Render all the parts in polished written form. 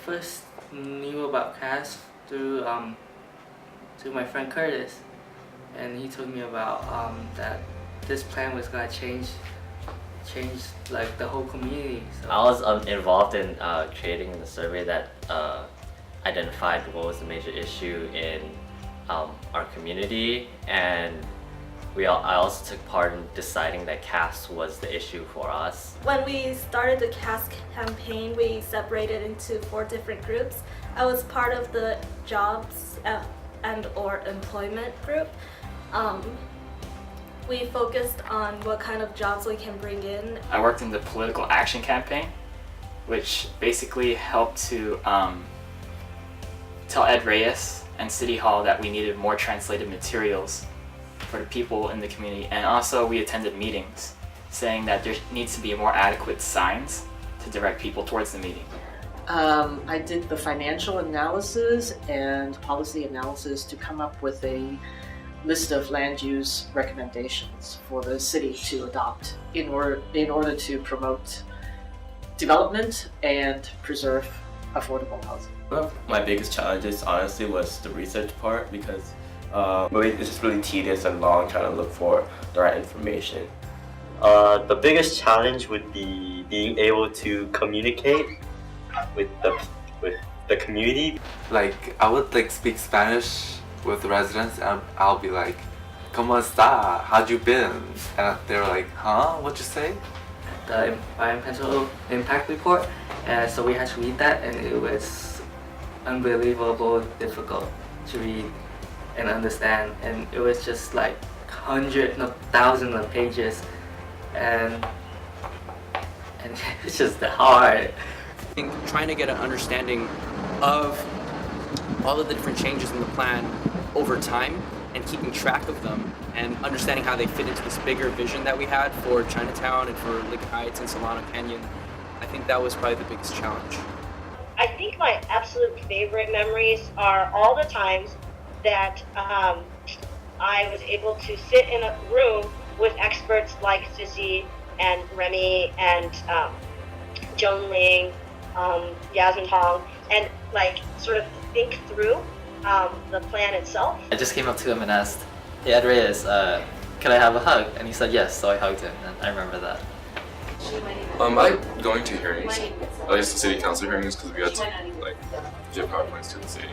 first knew about CASP through my friend Curtis, and he told me about that this plan was gonna change like the whole community. So. I was involved in creating the survey that identified what was the major issue in our community, and I also took part in deciding that CASP was the issue for us. When we started the CASP campaign, we separated into 4 different groups. I was part of the jobs and or employment group. We focused on what kind of jobs we can bring in. I worked in the political action campaign, which basically helped to tell Ed Reyes and City Hall that we needed more translated materials for the people in the community. And also we attended meetings saying that there needs to be more adequate signs to direct people towards the meeting. I did the financial analysis and policy analysis to come up with a list of land use recommendations for the city to adopt in order to promote development and preserve affordable housing. One of my biggest challenges honestly was the research part, because it's just really tedious and long trying to look for the right information. The biggest challenge would be being able to communicate with the community. Like, I would speak Spanish with the residents, and I'll be like, "¿Cómo está? How'd you been?" And they're like, "Huh? What'd you say?" The environmental impact report, and so we had to read that, and it was unbelievably difficult to read and understand, and it was just like hundreds, no, thousands of pages, and it's just hard. I think trying to get an understanding of all of the different changes in the plan over time and keeping track of them and understanding how they fit into this bigger vision that we had for Chinatown and for Lincoln Heights and Solano Canyon, I think that was probably the biggest challenge. I think my absolute favorite memories are all the times that I was able to sit in a room with experts like Sissy and Remy and Joan Ling, Yasmin Tong, and sort of think through the plan itself. I just came up to him and asked, "Hey, Ed Reyes, can I have a hug?" And he said yes, so I hugged him, and I remember that. I like going to hearings, at least the city council hearings, because we had to give PowerPoints to the city.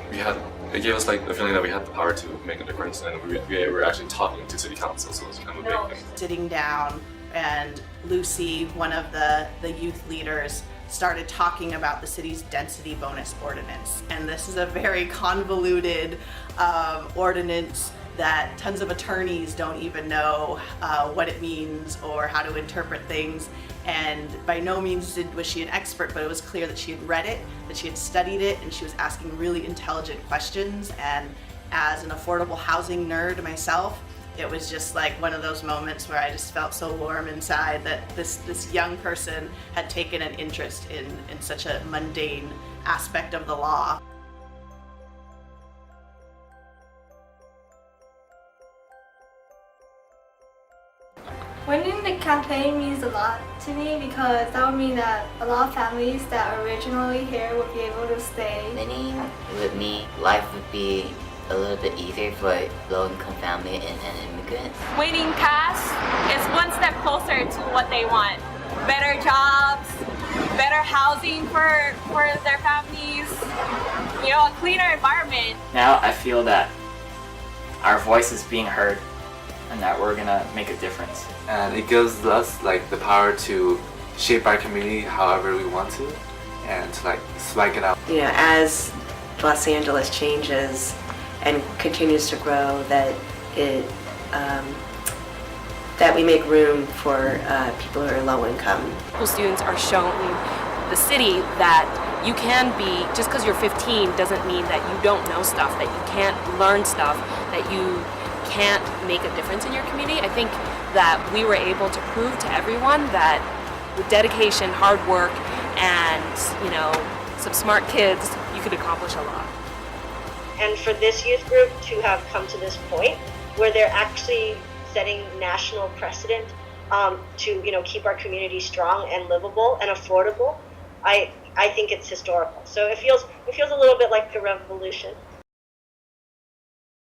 It gave us the feeling that we had the power to make a difference, and we were actually talking to city council, so it was kind of a big thing. Sitting down, and Lucy, one of the youth leaders, started talking about the city's density bonus ordinance. And this is a very convoluted ordinance that tons of attorneys don't even know what it means or how to interpret things. And by no means was she an expert, but it was clear that she had read it, that she had studied it, and she was asking really intelligent questions. And as an affordable housing nerd myself, it was just one of those moments where I just felt so warm inside that this young person had taken an interest in such a mundane aspect of the law. Winning the campaign means a lot to me because that would mean that a lot of families that are originally here would be able to stay. Winning with me, life would be a little bit easier for low-income family and immigrants. Winning CASP is one step closer to what they want. Better jobs, better housing for their families, a cleaner environment. Now I feel that our voice is being heard and that we're gonna make a difference. And it gives us the power to shape our community however we want to, and to spike it out. As Los Angeles changes and continues to grow, that that we make room for people who are low income. School students are showing the city that you can be, just because you're 15 doesn't mean that you don't know stuff, that you can't learn stuff, that you can't make a difference in your community. I think that we were able to prove to everyone that with dedication, hard work, and some smart kids, you could accomplish a lot. And for this youth group to have come to this point where they're actually setting national precedent to keep our community strong and livable and affordable, I think it's historical. So it feels a little bit like a revolution.